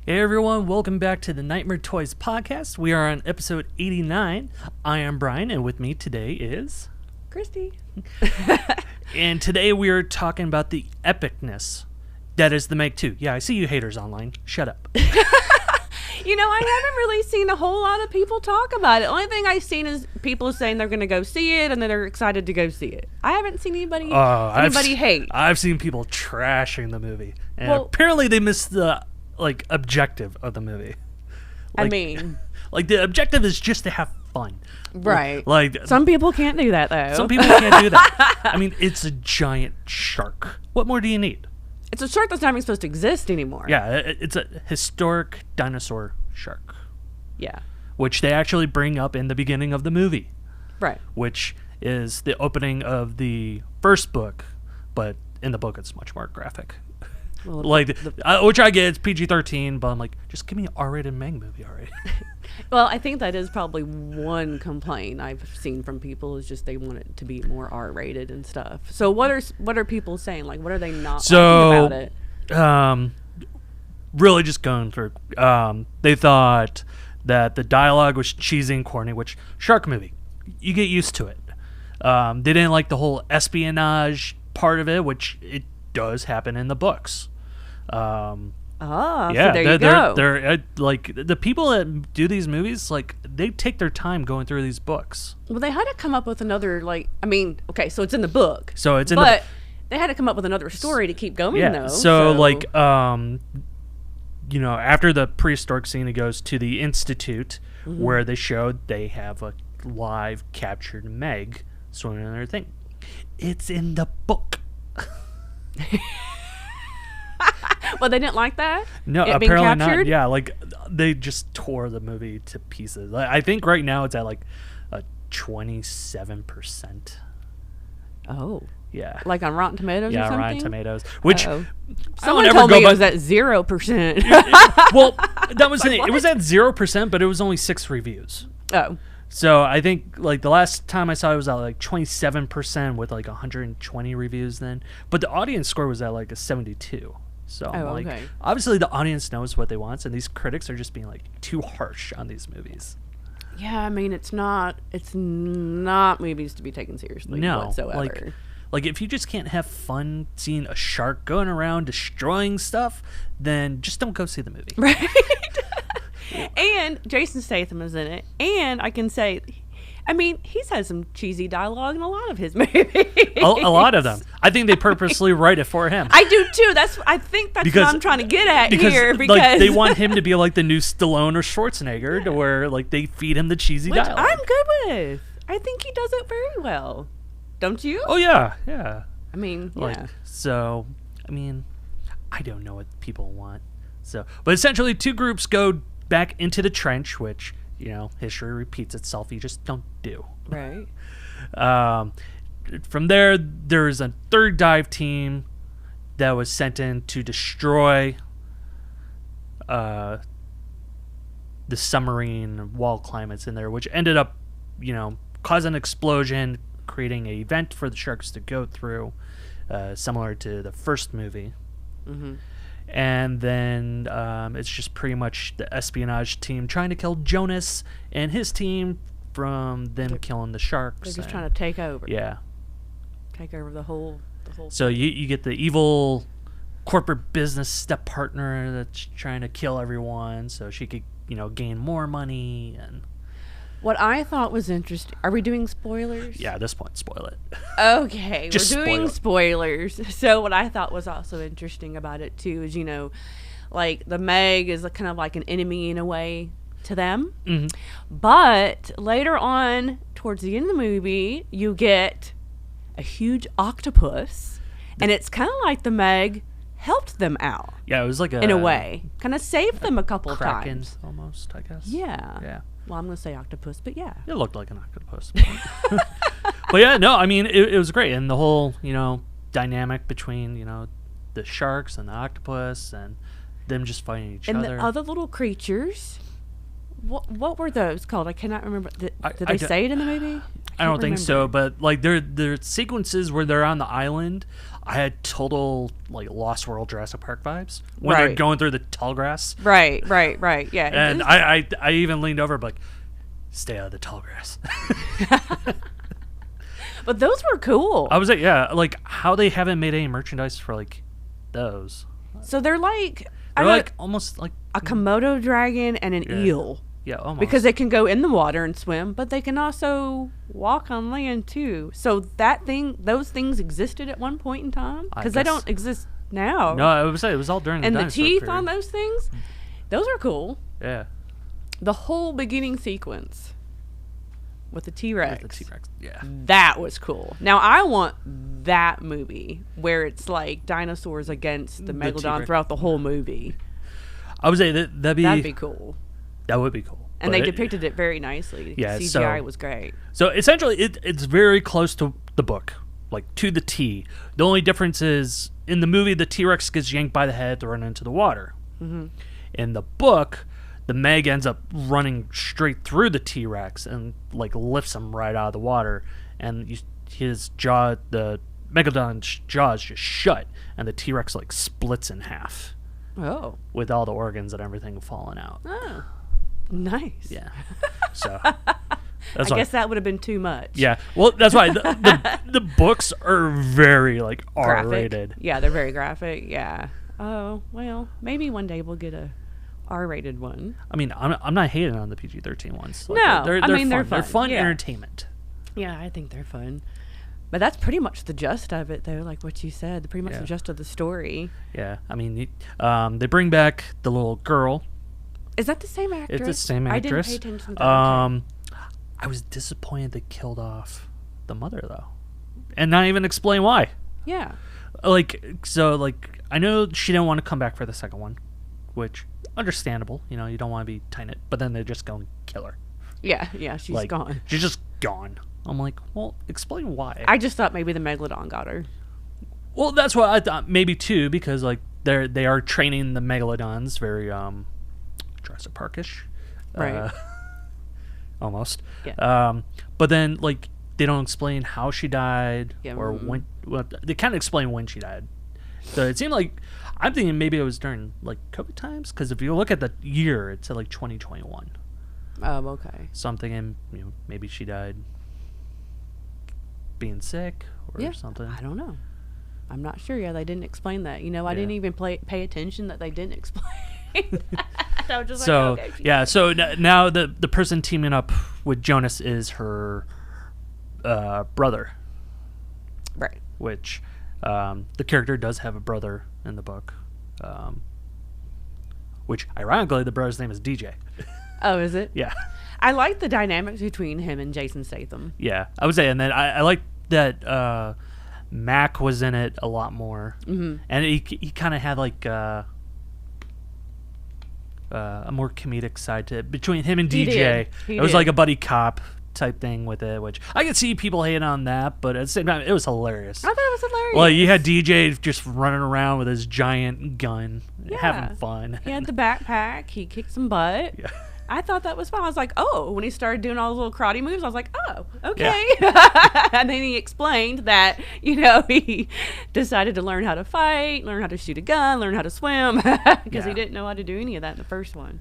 Hey everyone, welcome back to the Nightmare Toys podcast. We are on episode 89. I am Brian, and with me today is... Christy. And today we are talking about the epicness that is the Meg 2. Yeah, I see you haters online. Shut up. You know, I haven't really seen a whole lot of people talk about it. The only thing I've seen is people saying they're going to go see it and then they're excited to go see it. I haven't seen anybody hate. I've seen people trashing the movie. And Well- apparently they missed the objective of the movie. I mean... the objective is just to have fun. Right. Some Some people can't do that, though. people can't do that. I mean, it's a giant shark. What more do you need? It's a shark that's not even supposed to exist anymore. Yeah, it's a historic dinosaur shark, Yeah. which they actually bring up in the beginning of the movie, Right. which is the opening of the first book, but in the book it's much more graphic. Well, Which I get, it's PG-13, but I'm like, just give me an R-rated Meg movie already. Well, I think that is probably one complaint I've seen from people is just they want it to be more R-rated and stuff. So what are people saying? Like, what are they not liking about it? Really just going through. They thought that the dialogue was cheesy and corny, which, shark movie, you get used to it. They didn't like the whole espionage part of it, which it does happen in the books. So Yeah, there you go. they're like the people that do these movies, like they take their time going through these books. Well, they had to come up with another, okay, so it's in the book. So it's in but they had to come up with another story to keep going, though. So after the prehistoric scene, it goes to the Institute, where they showed they have a live captured Meg swimming in their thing. It's in the book. Well, they didn't like that? No, It being apparently captured? not. Yeah, they just tore the movie to pieces. I think right now it's at a 27%. Oh. Yeah. Like on Rotten Tomatoes or something? Yeah, Rotten Tomatoes. Which Uh-oh. I Someone don't ever told go me it by- was at 0%. Well, that was it what? was at 0%, but it was only 6 reviews. Oh. So I think the last time I saw it was at 27% with 120 reviews then. But the audience score was at a 72. So okay. obviously the audience knows what they want, and these critics are just being too harsh on these movies. Yeah, I mean, it's not movies to be taken seriously whatsoever. If you just can't have fun seeing a shark going around destroying stuff, then just don't go see the movie. Right. And Jason Statham is in it. And I can say, I mean, he's had some cheesy dialogue in a lot of his movies. A lot of them. I think they purposely write it for him. I do too. I think that's what I'm trying to get at here. Because they want him to be the new Stallone or Schwarzenegger, to where they feed him the cheesy which dialogue. I'm good with. I think he does it very well. Don't you? Oh yeah. I mean, yeah. So, I mean, I don't know what people want. So, but essentially, 2 groups go back into the trench, which history repeats itself. You just don't do. Right. From there's a 3rd dive team that was sent in to destroy the submarine wall climates in there, which ended up, causing an explosion, creating an event for the sharks to go through, similar to the first movie. Mm-hmm. And then it's just pretty much the espionage team trying to kill Jonas and his team from them killing the sharks. They're just trying to take over. Yeah. Take over the whole So you get the evil corporate business step partner that's trying to kill everyone so she could, gain more money. And what I thought was interesting. Are we doing spoilers? yeah, at this point, spoil it. Okay, Just we're doing spoil it. spoilers. So what I thought was also interesting about it too is, the Meg is kind of like an enemy in a way to them. Mm-hmm. But later on, towards the end of the movie, you get a huge octopus, and it's kind of like the Meg helped them out. Yeah, it was in a way, kind of saved them a couple of Kraken, times. almost, I guess. Yeah. Yeah. Well, I'm gonna say octopus, but yeah. It looked like an octopus. But yeah, no, I mean, it was great. And the whole, dynamic between, the sharks and the octopus and them just fighting each And other. the other little creatures, what were those called? I cannot remember. Did I they say it in the movie? I I don't think so, but like their sequences where they're on the island, I had total like Lost World Jurassic Park vibes when they're going through the tall grass. Right, yeah. And I even leaned over like, stay out of the tall grass. But those were cool. I was like, yeah, like how they haven't made any merchandise for like those. So they're like almost like a Komodo dragon and an eel. Yeah, almost. Because they can go in the water and swim, but they can also walk on land too. So those things existed at one point in time because they don't exist now. No, I would say it was all during the dinosaur And the teeth period. on those things, those are cool. Yeah. The whole beginning sequence with the T-Rex. With the T-Rex, yeah. That was cool. Now I want that movie where it's like dinosaurs against the Megalodon T-Rex. throughout the whole movie. I would say that'd be cool. That would be cool. And they depicted it very nicely. Yeah, CGI was great. So essentially, it's very close to the book, like to the T. The only difference is in the movie, the T-Rex gets yanked by the head, thrown into the water. Mm-hmm. In the book, the Meg ends up running straight through the T-Rex and like lifts him right out of the water, and his jaw, the Megalodon's jaws just shut, and the T-Rex like splits in half. Oh, with all the organs and everything falling out. Oh, nice. Yeah. So I guess that would have been too much. Yeah. Well, that's why the books are very like R-rated. Yeah, they're very graphic. Yeah. Oh well, maybe one day we'll get a R-rated one. I mean, I'm not hating on the PG-13 ones. Like, no, they're fun. They're fun yeah. entertainment. Yeah, I think they're fun. But that's pretty much the gist of it, though. Like what you said, pretty much the gist of the story. Yeah, I mean, they bring back the little girl. Is that the same actress? It's the same actress. I didn't pay attention to that. I was disappointed they killed off the mother though, and not even explain why. Yeah. I know she didn't want to come back for the second one, which understandable. You know, you don't want to be tight-knit, but then they're just going to kill her. Yeah, she's gone. She's just gone. I'm like, well, explain why. I just thought maybe the Megalodon got her. Well, that's what I thought maybe too, because like they are training the Megalodons very Jurassic Parkish, right? Almost. Yeah. But then like they don't explain how she died or when. Well, they kind of explain when she died. So it seemed like I'm thinking maybe it was during like COVID times, because if you look at the year, it's at like 2021. Oh, okay. So I'm thinking, maybe she died being sick or something. I don't know. I'm not sure. Yeah, they didn't explain that. I didn't even pay attention that they didn't explain. I was just so like, okay, yeah. So now the person teaming up with Jonas is her brother, right? Which the character does have a brother in the book, which ironically the brother's name is DJ. Oh, is it? Yeah. I like the dynamics between him and Jason Statham. Yeah, I would say, and then I like that Mac was in it a lot more, and he kind of had like a more comedic side to it between him and DJ. It was like a buddy cop type thing with it, which I could see people hating on that, but at the same time, it was hilarious. I thought it was hilarious. Well, you had DJ just running around with his giant gun, having fun. He had the backpack. He kicked some butt. Yeah. I thought that was fun. I was like, oh, when he started doing all those little karate moves, I was like, oh, okay. Yeah. And then he explained that, he decided to learn how to fight, learn how to shoot a gun, learn how to swim, because he didn't know how to do any of that in the first one.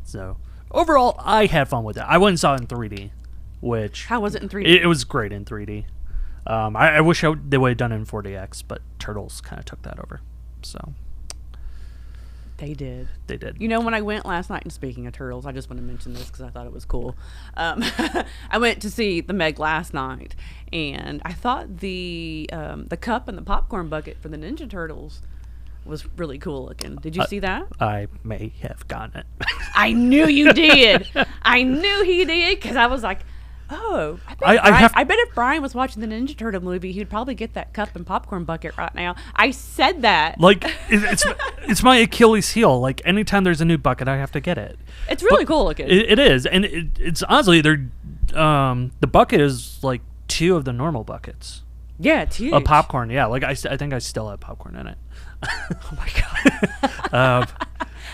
So, overall, I had fun with it. I went and saw it in 3D, which... How was it in 3D? It was great in 3D. I wish they would have done it in 4DX, but Turtles kind of took that over, so... They did. They did. When I went last night, and speaking of Turtles, I just want to mention this because I thought it was cool. I went to see the Meg last night, and I thought the cup and the popcorn bucket for the Ninja Turtles was really cool looking. Did you see that? I may have gotten it. I knew you did. I knew he did, because I was like, oh, I bet if Brian was watching the Ninja Turtle movie, he'd probably get that cup and popcorn bucket right now. I said that. Like, it's my Achilles heel. Like, anytime there's a new bucket, I have to get it. It's really cool looking. It is. And it's honestly, the bucket is like 2 of the normal buckets. Yeah, it's huge. Of popcorn, yeah. Like, I think I still have popcorn in it. Oh, my God.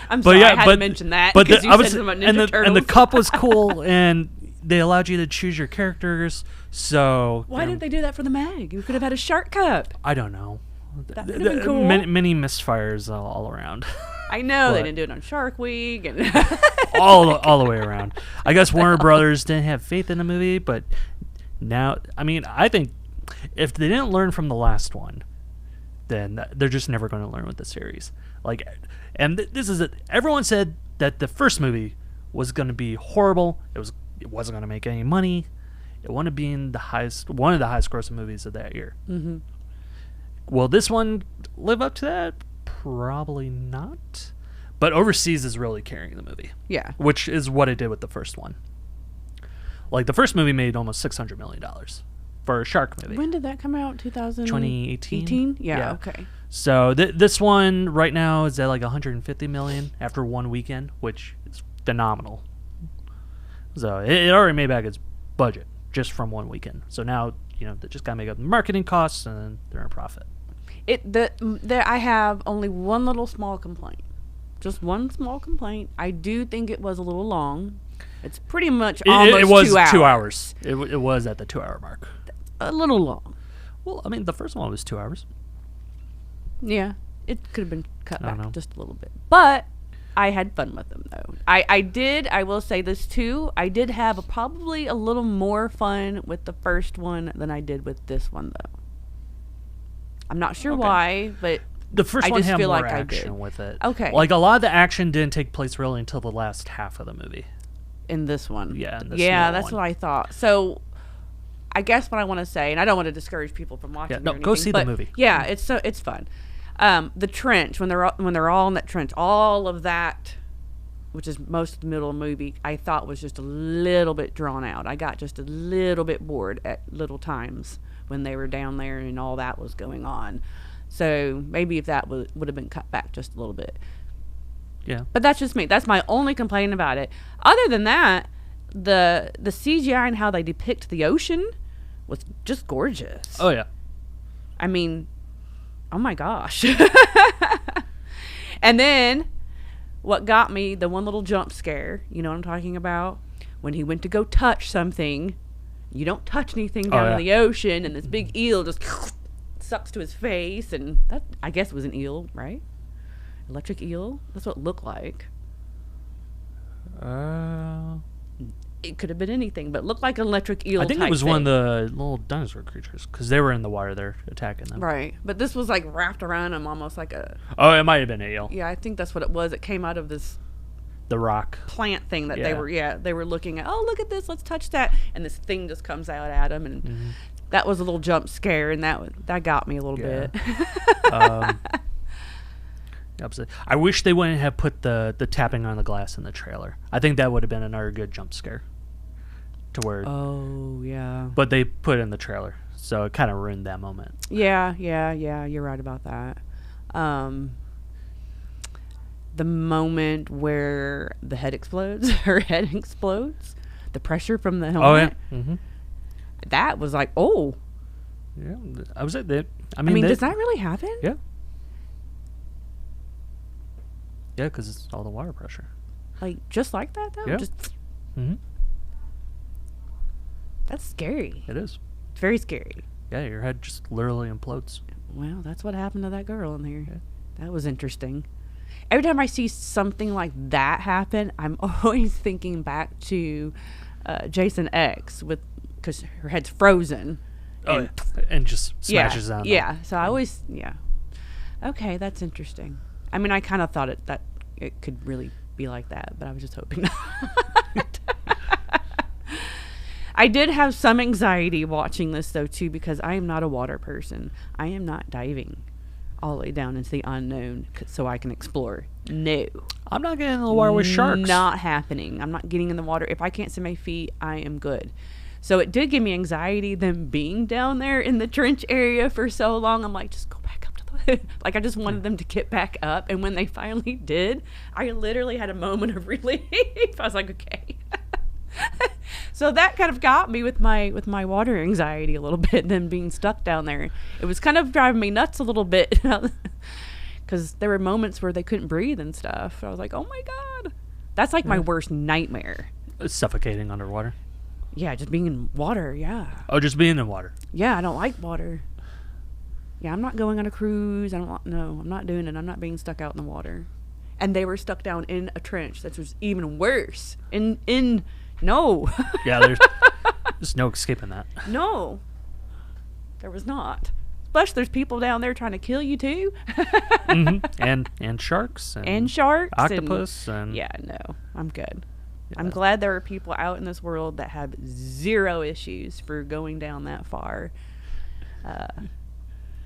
I'm sorry, I had to mention that. But you said something about Ninja Turtles. and the cup was cool, and they allowed you to choose your characters. So Why didn't they do that for the Meg? You could have had a shark cup. I don't know. That would have been cool. Many misfires all around. I know they But- didn't do it on Shark Week, and all the way around. I guess Warner Brothers didn't have faith in the movie, but now, I mean, I think if they didn't learn from the last one, then they're just never going to learn with the series. Like, and this is it. Everyone said that the first movie was going to be horrible. It wasn't going to make any money. It wanted to be in one of the highest grossing movies of that year. mm-hmm. Will this one live up to that? Probably not. But overseas is really carrying the movie, yeah, which is what it did with the first one. Like, the first movie made almost $600 million for a shark movie. when did that come out? 2018? 18? Yeah, Yeah. okay. So this one right now is at like 150 million after one weekend, which is phenomenal. So it already made back its budget just from one weekend. So now, they just got to make up the marketing costs, and then they're in profit. I have only one little small complaint. Just one small complaint. I do think it was a little long. It's pretty much almost It was 2 hours. 2 hours. It was at the 2 hour mark. A little long. Well, I mean, the first one was 2 hours. Yeah, it could have been cut I don't back know. just a little bit. But I had fun with them, though. I will say this, too. I did have probably a little more fun with the first one than I did with this one, though. I'm not sure Okay. why, but The first I one just had feel more like I action did. with it. Okay. Like, a lot of the action didn't take place really until the last half of the movie. in this one. Yeah, in this yeah, new that's one. what I thought. So I guess what I want to say, and I don't want to discourage people from watching. Yeah, no, or go anything, see the but movie. Yeah, it's fun. The trench when they're all in that trench, all of that, which is most of the middle of the movie, I thought was just a little bit drawn out. I got just a little bit bored at little times when they were down there and all that was going on. So maybe if that would have been cut back just a little bit. Yeah. But that's just me. That's my only complaint about it. Other than that, the CGI and how they depict the ocean was just gorgeous. Oh, yeah. I mean, oh my gosh. And then what got me, the one little jump scare, you know what I'm talking about? When he went to go touch something, you don't touch anything down yeah. in the ocean, and this big eel just sucks to his face, and that, I guess it was an eel, right? Electric eel? That's what it looked like. It could have been anything, but it looked like an electric eel. I think type it was thing. one of the little dinosaur creatures because they were in the water there attacking them. Right. But this was like wrapped around him almost like a. Oh, it might have been an eel. Yeah, I think that's what it was. It came out of this The rock. plant thing that Yeah. they were looking at. Oh, look at this. Let's touch that. And this thing just comes out at him. And that was a little jump scare. And that got me a little Yeah. bit. Absolutely. I wish they wouldn't have put the tapping on the glass in the trailer. I think that would have been another good jump scare. To where, Oh, yeah. but they put it in the trailer, so it kind of ruined that moment. Yeah. You're right about that. The moment where the head explodes, her head explodes, the pressure from the helmet. Oh yeah. Mm-hmm. That was like, oh. Yeah. I was at that. I mean, does that really happen? Yeah. Yeah, because it's all the water pressure. Like, just like that, though? Yeah. Just, Mm-hmm. that's scary. It is. It's very scary. Yeah, your head just literally implodes. Well, that's what happened to that girl in there. Yeah. That was interesting. Every time I see something like that happen, I'm always thinking back to Jason X because her head's frozen. Oh, and just smashes down. Yeah. So I always, Okay, that's interesting. I mean, I kind of thought that it could really be like that, but I was just hoping not. I did have some anxiety watching this, though, too, because I am not a water person. I am not diving all the way down into the unknown so I can explore. No. I'm not getting in the water with sharks. Not happening. I'm not getting in the water. If I can't see my feet, I am good. So it did give me anxiety, them being down there in the trench area for so long. I'm like, just go back up to the... Like, I just wanted them to get back up. And when they finally did, I literally had a moment of relief. I was like, okay. So that kind of got me with my water anxiety a little bit, them being stuck down there. It was kind of driving me nuts a little bit because there were moments where they couldn't breathe and stuff. I was like, oh my God. That's like my worst nightmare. It's suffocating underwater. Yeah, just being in water. Yeah. Oh, just being in water. Yeah, I don't like water. Yeah, I'm not going on a cruise. No, I'm not doing it. I'm not being stuck out in the water. And they were stuck down in a trench. That was even worse. No. Yeah, there's no escaping that. No. There was not. Plus, there's people down there trying to kill you too. And sharks. And sharks. Octopus. And yeah, no. I'm good. Yeah. I'm glad there are people out in this world that have zero issues for going down that far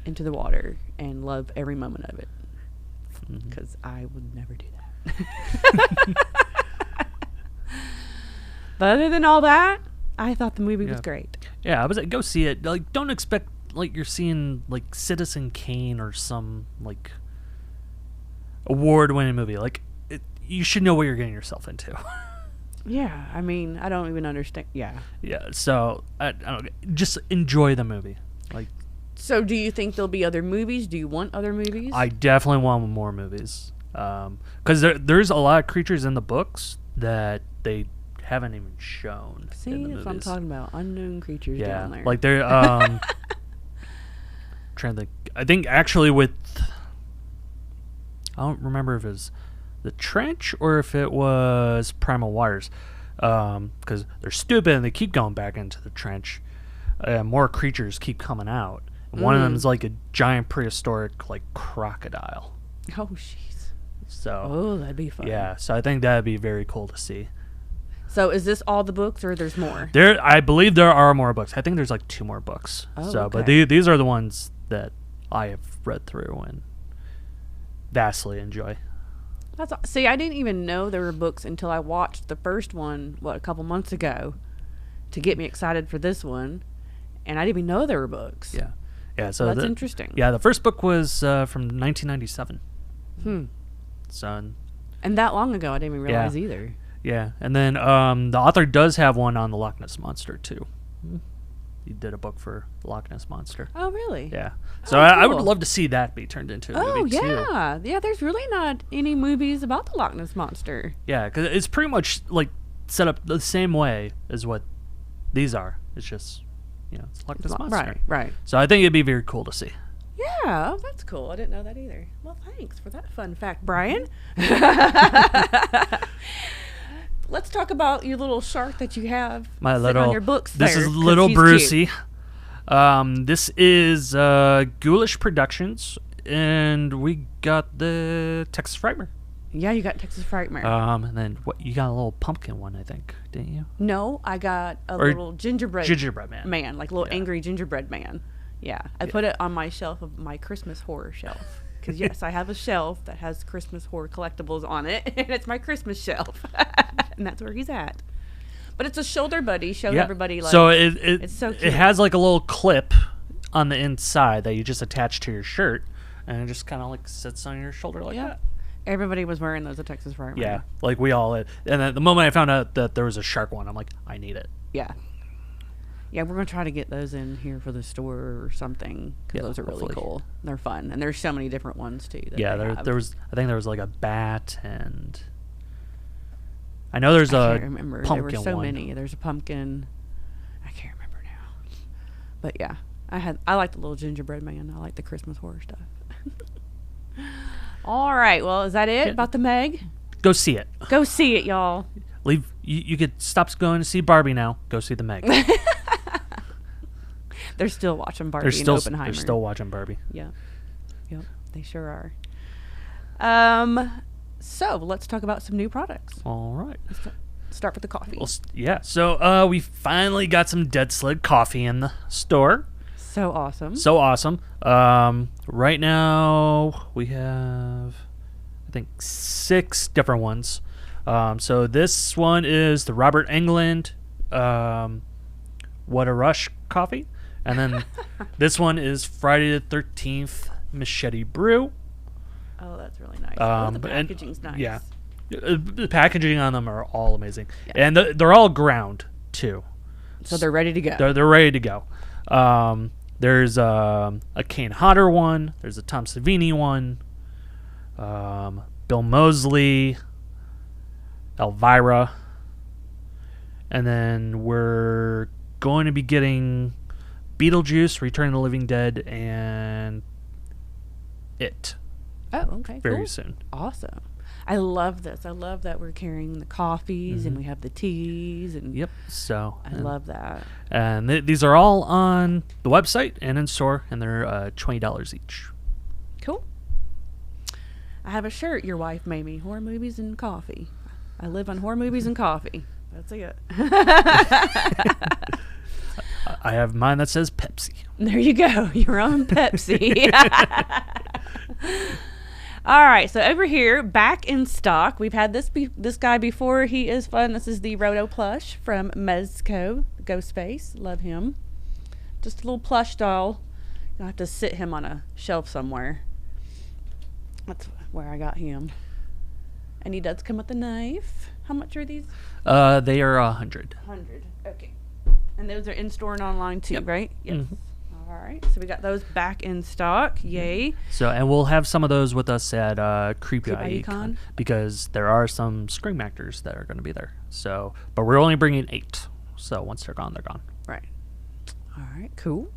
into the water and love every moment of it. Because I would never do that. But other than all that, I thought the movie was great. Yeah, I was like, go see it. Like, don't expect like you're seeing like Citizen Kane or some like award-winning movie. Like, you should know what you're getting yourself into. Yeah, I mean, I don't even understand. Yeah. Yeah, so I don't just enjoy the movie. Like, so do you think there'll be other movies? Do you want other movies? I definitely want more movies. Because there's a lot of creatures in the books that they haven't even shown. See, in the that's what I'm movies. talking about. Unknown creatures down there. Like they're trying to think. I think actually with I don't remember if it was the Trench or if it was Primal Waters, because they're stupid and they keep going back into the Trench. More creatures keep coming out. And one of them is like a giant prehistoric like crocodile. Oh, jeez. So. Oh, that'd be fun. Yeah, so I think that'd be very cool to see. So is this all the books, or there's more? I believe there are more books. I think there's like 2 more books. Oh, so, okay. but these are the ones that I have read through and vastly enjoy. See, I didn't even know there were books until I watched the first one, a couple months ago, to get me excited for this one, and I didn't even know there were books. Yeah, yeah. So that's interesting. Yeah, the first book was from 1997. So. And that long ago, I didn't even realize either. Yeah, and then the author does have one on the Loch Ness Monster too. He did a book for the Loch Ness Monster. Oh, really? Yeah. So cool. I would love to see that be turned into a movie too. Oh, yeah. There's really not any movies about the Loch Ness Monster. Yeah, because it's pretty much like set up the same way as what these are. It's just, it's Loch Ness Monster. Right. So I think it'd be very cool to see. Yeah, that's cool. I didn't know that either. Well, thanks for that fun fact, Brian. Let's talk about your little shark that you have on your books This there, is little 'cause Brucey. This is Ghoulish Productions, and we got the Texas Frightmare. Yeah, you got Texas Frightmare. And then you got a little pumpkin one, I think, didn't you? No, I got a little gingerbread man, like a little angry gingerbread man. Yeah, I put it on my shelf of my Christmas horror shelf. Because, yes, I have a shelf that has Christmas horror collectibles on it, and it's my Christmas shelf. And that's where he's at. But it's a shoulder buddy. Showed everybody, like, so it's so cute. It has, like, a little clip on the inside that you just attach to your shirt, and it just kind of, like, sits on your shoulder like that. Everybody was wearing those at Texas Frightmare. Yeah, like we all did. And then the moment I found out that there was a shark one, I'm like, I need it. Yeah. Yeah, we're going to try to get those in here for the store or something, because those are really cool. They're fun. And there's so many different ones, too. Yeah, there was, I think there was like a bat, and I know there's a can't remember. pumpkin There were so one. many. There's a pumpkin. I can't remember now. But yeah, I like the little gingerbread man. I like the Christmas horror stuff. All right, well, is that it about the Meg? Go see it. Go see it, y'all. Leave. You could stop going to see Barbie now. Go see the Meg. They're still watching Barbie and Oppenheimer. They're still watching Barbie. Yeah. Yep, they sure are. So let's talk about some new products. All right. Let's start with the coffee. Well, yeah. So we finally got some Dead Sled coffee in the store. So awesome. So awesome. Right now we have, I think, 6 different ones. So this one is the Robert Englund, What a Rush coffee. And then this one is Friday the 13th Machete Brew. Oh, that's really nice. The packaging's nice. Yeah. The packaging on them are all amazing. Yeah. And they're all ground, too. So they're ready to go. They're ready to go. There's a Kane Hodder one. There's a Tom Savini one. Bill Moseley. Elvira. And then we're going to be getting Beetlejuice, Return of the Living Dead, and It. Oh, okay. Very cool. soon. Awesome. I love this. I love that we're carrying the coffees and we have the teas. And Yep. So I love that. And these are all on the website and in store, and they're $20 each. Cool. I have a shirt your wife made me. Horror movies and coffee. I live on horror movies and coffee. That's it. I have mine that says Pepsi. There you go. Your own Pepsi. All right. So over here, back in stock, we've had this guy before. He is fun. This is the Roto plush from Mezco. Ghostface. Love him. Just a little plush doll. You'll have to sit him on a shelf somewhere. That's where I got him. And he does come with a knife. How much are these? They are 100. 100. Okay. And those are in store and online too, right? Yes. Mm-hmm. All right. So we got those back in stock. Yay. So, and we'll have some of those with us at Creepy Creepy Icon because there are some Scream actors that are going to be there. So, but we're only bringing 8. So once they're gone, they're gone. Right. All right. Cool.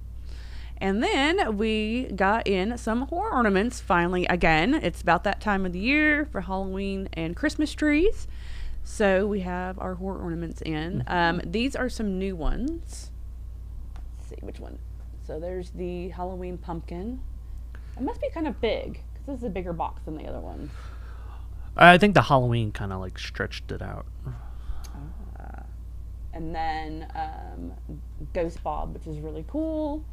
And then we got in some horror ornaments finally again. It's about that time of the year for Halloween and Christmas trees. So we have our horror ornaments in. These are some new ones. Let's see which one. So there's the Halloween pumpkin. It must be kind of big because this is a bigger box than the other one. I think the Halloween kind of like stretched it out. And then Ghost Bob, which is really cool.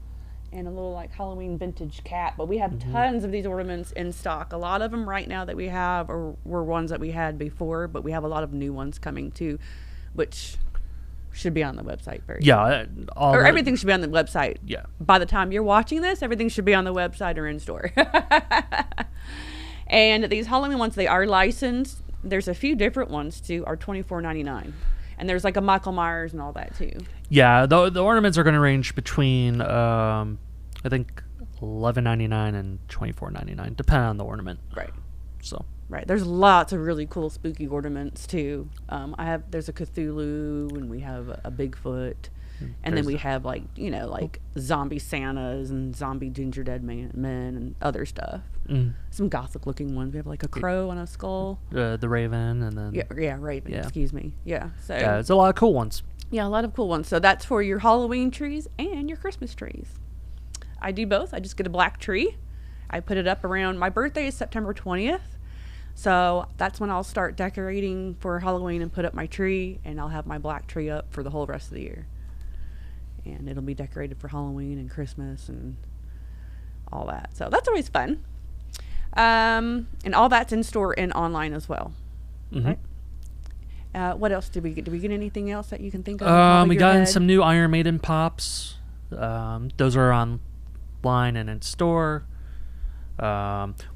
And a little like Halloween vintage cat. But we have tons of these ornaments in stock. A lot of them right now that we have were ones that we had before, but we have a lot of new ones coming too, which should be on the website very soon. Or everything should be on the website. Yeah. By the time you're watching this, everything should be on the website or in store. And these Halloween ones, they are licensed. There's a few different ones too, are $24.99. And there's like a Michael Myers and all that too. Yeah, the ornaments are going to range between I think $11.99 and $24.99, depending on the ornament. Right. So. Right. There's lots of really cool spooky ornaments too. There's a Cthulhu, and we have a Bigfoot, and then we have like zombie Santas and zombie gingerbread men and other stuff. Some gothic looking ones. We have like a crow on a skull. The Raven, and then Raven. Yeah. Excuse me. Yeah. So yeah, it's a lot of cool ones. Yeah, a lot of cool ones. So that's for your Halloween trees and your Christmas trees. I do both. I just get a black tree. I put it up around my birthday is September 20th. So that's when I'll start decorating for Halloween and put up my tree, and I'll have my black tree up for the whole rest of the year. And it'll be decorated for Halloween and Christmas and all that. So that's always fun. And all that's in store and online as well. Right? What else did we get? Did we get anything else that you can think of? We got in some new Iron Maiden pops. Those are online and in store.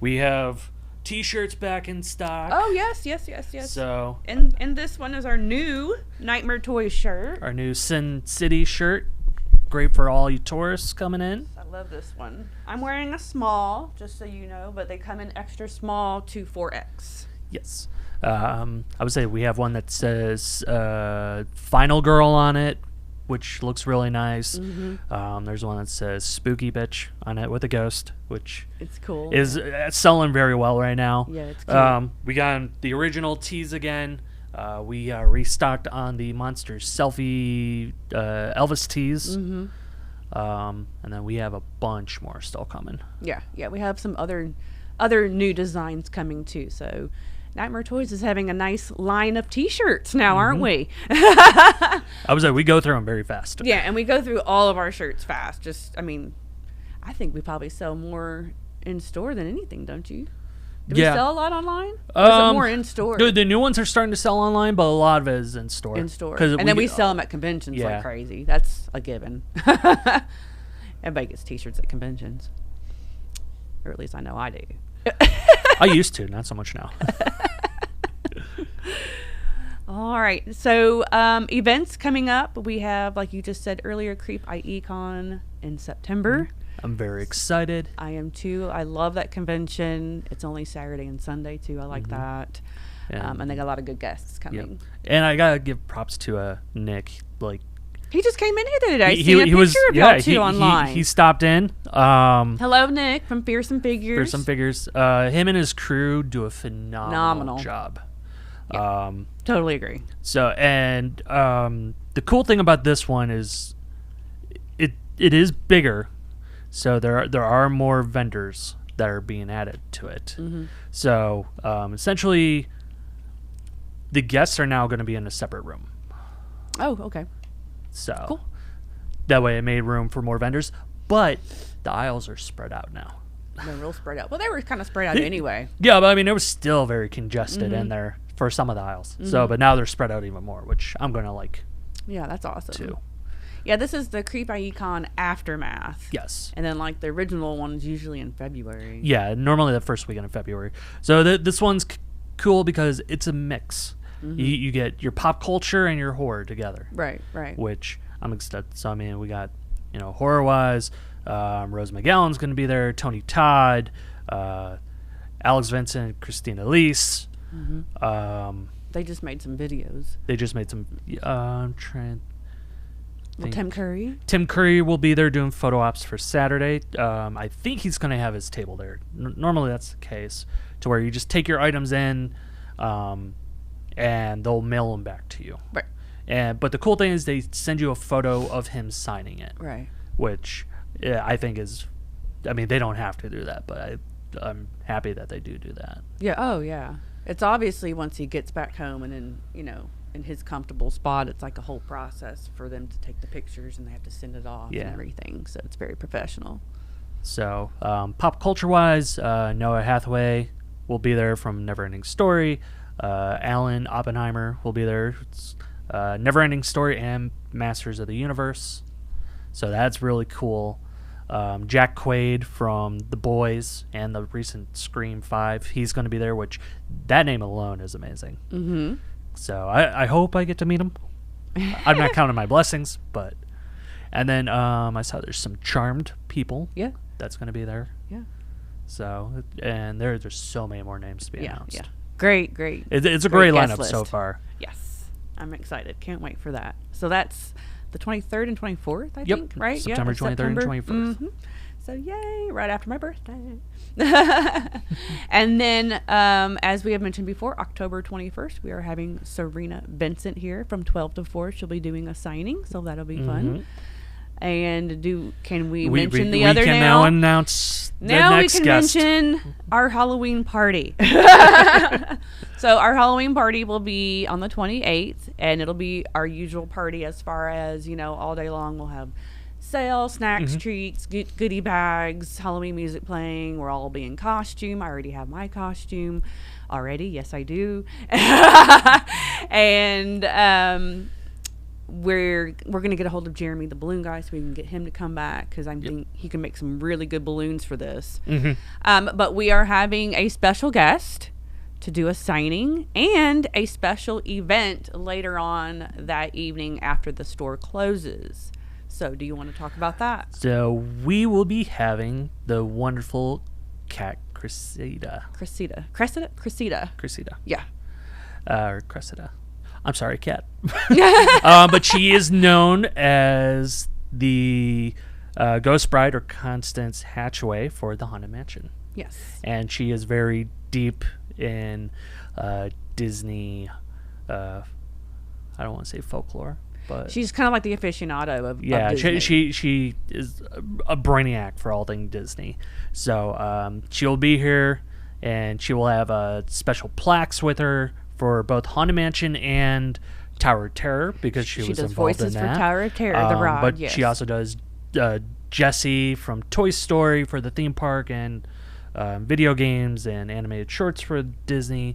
We have T-shirts back in stock. Oh yes. So and this one is our new Nightmare Toys shirt. Our new Sin City shirt, great for all you tourists coming in. I love this one. I'm wearing a small, just so you know, but they come in extra small to 4X. Yes. I would say we have one that says Final Girl on it, which looks really nice. There's one that says Spooky Bitch on it with a ghost, which it's cool. Is selling very well right now. Yeah, it's cool. We got the original tees again. We restocked on the Monsters Selfie Elvis tees. And then we have a bunch more still coming. Yeah, we have some other new designs coming too. So Nightmare Toys is having a nice line of T-shirts now, aren't we? I would say we go through them very fast. Yeah, and we go through all of our shirts fast. I think we probably sell more in store than anything, don't you? Do we sell a lot online? Or is it more in store? The new ones are starting to sell online, but a lot of it is in store. And then we sell them at conventions like crazy. That's a given. Everybody gets T-shirts at conventions. Or at least I know I do. I used to, not so much now. All right. So events coming up. We have, like you just said earlier, Creep Icon in September. I'm very excited. I am too. I love that convention. It's only Saturday and Sunday too. I like that. And they got a lot of good guests coming. Yep. And I gotta give props to Nick. Like, he just came in here today. I seen a picture of y'all two online. He stopped in. Hello, Nick from Fearsome Figures. Fearsome Figures. Him and his crew do a phenomenal job. Yeah, totally agree. So, and the cool thing about this one is it is bigger. So there are more vendors that are being added to it. Mm-hmm. So essentially, the guests are now going to be in a separate room. Oh, okay. So cool. That way it made room for more vendors, but the aisles are spread out now. They're real spread out. Well, they were kind of spread out anyway. Yeah, but I mean, it was still very congested in there for some of the aisles. Mm-hmm. So, but now they're spread out even more, which I'm going to like. Yeah, that's awesome. Too. Yeah, this is the Creep.icon Aftermath. Yes. And then, like, the original one is usually in February. Yeah, normally the first weekend of February. So this one's cool because it's a mix. Mm-hmm. You get your pop culture and your horror together. Right. Which I'm excited. So, I mean, we got, horror-wise, Rose McGowan's going to be there, Tony Todd, Alex Vincent, Christina Elise. Mm-hmm. They just made some videos. I'm trying. Well, Tim Curry. Tim Curry will be there doing photo ops for Saturday. I think he's going to have his table there. Normally that's the case, to where you just take your items in, and they'll mail them back to you. Right. But the cool thing is they send you a photo of him signing it. Right. Which I think is, I mean, they don't have to do that, but I'm happy that they do that. Yeah. Oh, yeah. It's obviously once he gets back home and then, in his comfortable spot, it's like a whole process for them to take the pictures and they have to send it off and everything. So it's very professional. So pop culture wise, Noah Hathaway will be there from Neverending Story. Alan Oppenheimer will be there. It's, Neverending Story and Masters of the Universe. So that's really cool. Jack Quaid from The Boys and the recent Scream 5, he's going to be there, which that name alone is amazing. Mm-hmm. So I hope I get to meet him. I'm not counting my blessings, but... And then I saw there's some Charmed people. Yeah. That's going to be there. Yeah. So, and there's so many more names to be announced. Yeah. Great. It's a great lineup so far. Yes. I'm excited. Can't wait for that. So that's the 23rd and 24th, I think, right? September 23rd and 24th. Mm-hmm. So yay, right after my birthday. And then, as we have mentioned before, October 21st, we are having Serena Vincent here from 12 to 4. She'll be doing a signing, so that'll be fun. And can we mention the other now? We can now announce the next guest. We can mention our Halloween party. So our Halloween party will be on the 28th, and it'll be our usual party as far as, all day long we'll have sales, snacks, treats, goodie bags, Halloween music playing. We'll all be in costume. I already have my costume already. Yes, I do. And we're going to get a hold of Jeremy the balloon guy so we can get him to come back, because I think he can make some really good balloons for this. But we are having a special guest to do a signing and a special event later on that evening after the store closes. So do you want to talk about that? So we will be having the wonderful cat Cressida. Yeah. Cressida. I'm sorry, cat. But she is known as the Ghost Bride, or Constance Hatchaway, for the Haunted Mansion. Yes. And she is very deep in Disney, I don't want to say folklore, but she's kind of like the aficionado of Disney. she is a brainiac for all things Disney. So she'll be here, and she will have special plaques with her for both Haunted Mansion and Tower of Terror, because she was does involved voices in that. for Tower of Terror, the ride. But she also does Jessie from Toy Story for the theme park, and video games and animated shorts for Disney.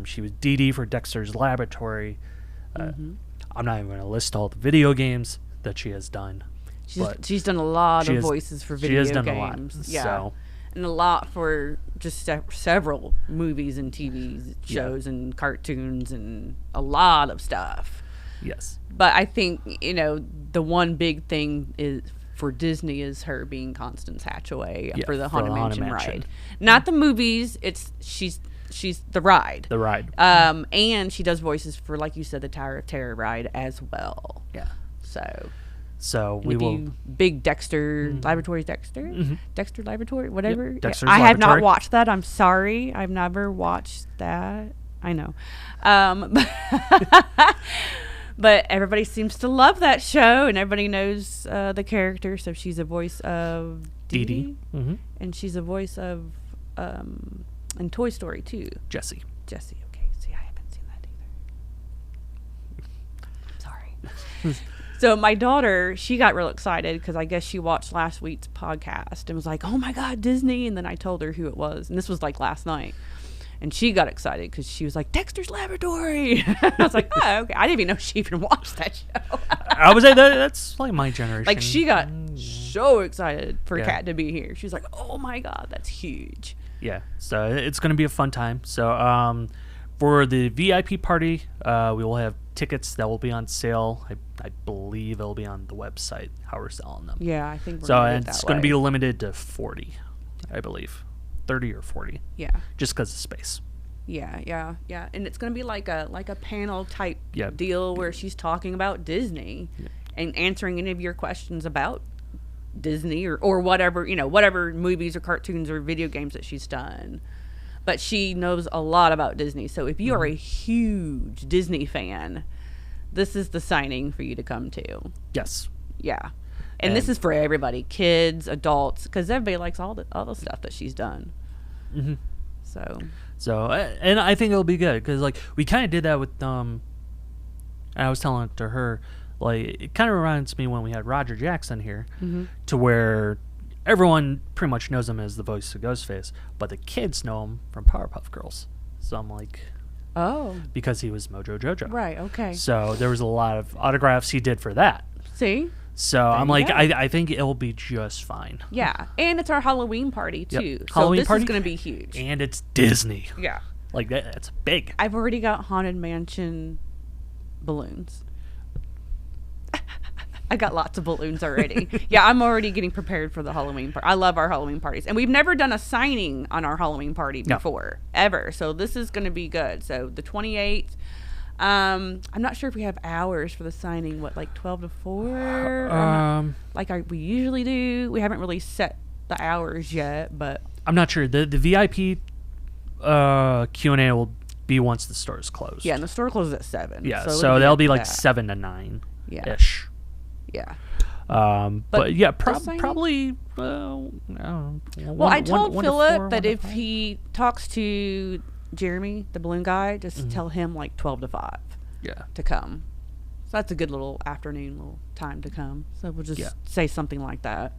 She was Dee Dee for Dexter's Laboratory. I'm not even going to list all the video games that she has done. She's done a lot of voices for video games. She has done a lot. Yeah. So. And a lot for just several movies and TV shows and cartoons and a lot of stuff. Yes. But I think, the one big thing is for Disney is her being Constance Hatchaway Yeah, for the for the Haunted Haunted Mansion Mansion. ride. Not the movies. She's the ride. The ride. And she does voices for, like you said, the Tower of Terror ride as well. Yeah. So we if will. you big Dexter Laboratories, Dexter Laboratory, whatever. Yep, Dexter's I have not Laboratory. watched that. I'm sorry, I've never watched that. I know, but everybody seems to love that show, and everybody knows the character. So she's a voice of Dee Dee Dee. Mm-hmm. and she's a voice of in Toy Story too. Jessie. Jessie. Okay, see, I haven't seen that either. Sorry. So my daughter, she got real excited because I guess she watched last week's podcast and was like, "Oh my God, Disney!" And then I told her who it was, and this was like last night, and she got excited because she was like, "Dexter's Laboratory." I was like, "Oh, okay." I didn't even know she even watched that show. I would say that's like my generation. Like she got so excited for Yeah. Kat to be here. She was like, "Oh my God, that's huge." Yeah, so it's going to be a fun time. So for the VIP party, we will have tickets that will be on sale. I believe it'll be on the website how we're selling them. Yeah, I think we're So gonna do it it's that going to be way. limited to 40, I believe, 30 or 40, Yeah. just because of space. Yeah. And it's gonna be like a panel type Yeah. deal where she's talking about Disney and answering any of your questions about Disney or whatever, whatever movies or cartoons or video games that she's done. But she knows a lot about Disney. So if you are a huge Disney fan, this is the signing for you to come to. Yes. Yeah. And this is for everybody, kids, adults, because everybody likes all the stuff that she's done. Mm-hmm. So And I think it'll be good because like we kind of did that with I was telling it to her, like it kind of reminds me when we had Roger Jackson here, to where everyone pretty much knows him as the voice of Ghostface, but the kids know him from Powerpuff Girls. So I'm like, because he was Mojo Jojo. Right, okay. So there was a lot of autographs he did for that. See? So I'm you like, go. I think it'll be just fine. Yeah, and it's our Halloween party Yep. too. So Halloween this party, is going to be huge. And it's Disney. Yeah. Like that's big. I've already got Haunted Mansion balloons. I got lots of balloons already. Yeah, I'm already getting prepared for the Halloween party. I love our Halloween parties. And we've never done a signing on our Halloween party No. before, ever. So this is going to be good. So the 28th, I'm not sure if we have hours for the signing, like 12 to 4? We usually do. We haven't really set the hours yet, but I'm not sure. The VIP Q&A will be once the store is closed. yeah, and the store closes at 7. Yeah, it'll so that'll be after like that. 7 to 9 Yeah. ish. Yeah. But yeah, the signing- probably. I don't know. Well, I told one to Philip 4, that 1 to if 5. he talks to Jeremy, the balloon guy, just tell him like 12 to 5 Yeah. to come. So that's a good little afternoon little time to come. So we'll just say something like that.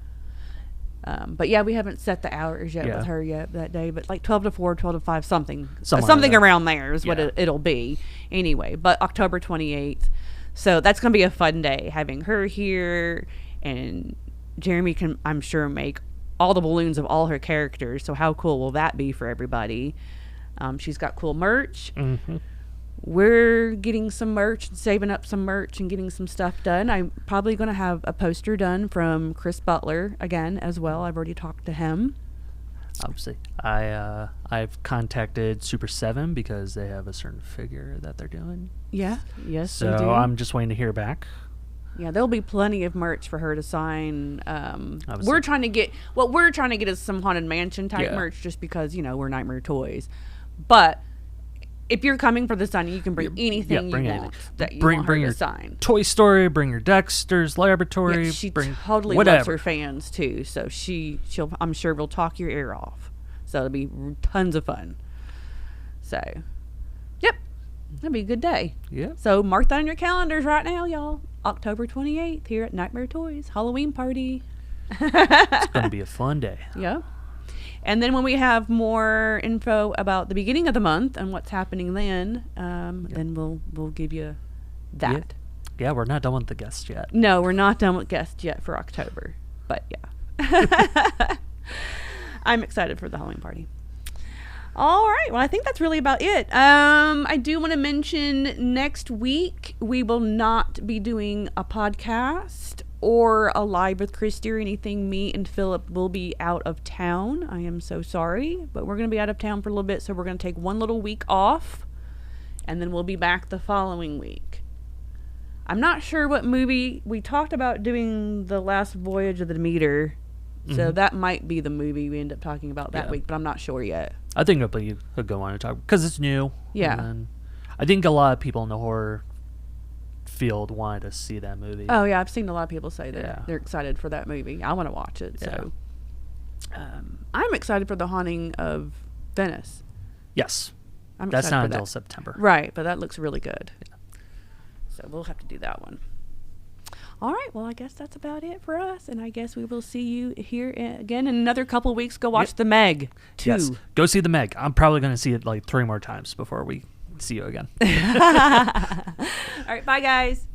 But yeah, we haven't set the hours yet with her yet that day, but like 12 to 4, 12 to 5, something Somewhere like that. around there is what Yeah. it'll be anyway. But October 28th. So that's going to be a fun day having her here, and Jeremy can, I'm sure, make all the balloons of all her characters. So how cool will that be for everybody? She's got cool merch. Mm-hmm. We're getting some merch, saving up some merch and getting some stuff done. I'm probably going to have a poster done from Chris Butler again as well. I've already talked to him. Obviously, I've contacted Super 7 because they have a certain figure that they're doing. Yeah. Yes, they do. So I'm just waiting to hear back. Yeah, there'll be plenty of merch for her to sign. Obviously. We're trying to get is some Haunted Mansion type merch, just because we're Nightmare Toys. But if you're coming for the signing, you can bring anything bring you anything. want that you Bring want her your to sign. Toy Story, bring your Dexter's Laboratory. Yeah, she bring totally whatever. loves her fans too, so she'll I'm sure will talk your ear off. So it'll be tons of fun. So, yep, that'll be a good day. Yeah. So mark that on your calendars right now, y'all. October 28th here at Nightmare Toys Halloween party. It's going to be a fun day. Yeah. And then when we have more info about the beginning of the month and what's happening then, then we'll give you that. Yeah, we're not done with the guests yet. No, we're not done with guests yet for October. But yeah. I'm excited for the Halloween party. All right. Well, I think that's really about it. I do want to mention next week we will not be doing a podcast. or a live with Christy or anything, me and Philip will be out of town. I am so sorry, but we're going to be out of town for a little bit, so we're going to take one little week off, and then we'll be back the following week. I'm not sure what movie. We talked about doing The Last Voyage of the Demeter, so that might be the movie we end up talking about that week, but I'm not sure yet. I think it'll be a good one to talk because it's new. Yeah. And I think a lot of people in the horror field wanted to see that movie. Oh, yeah. I've seen a lot of people say that they're excited for that movie. I want to watch it. So I'm excited for The Haunting of Venice. Yes. I'm That's excited not for until that. September. Right, but that looks really good. Yeah. So we'll have to do that one. All right, well, I guess that's about it for us, and I guess we will see you here again in another couple of weeks. Go watch The Meg 2. Yes, go see The Meg. I'm probably going to see it like 3 more times before we see you again. All right, bye, guys.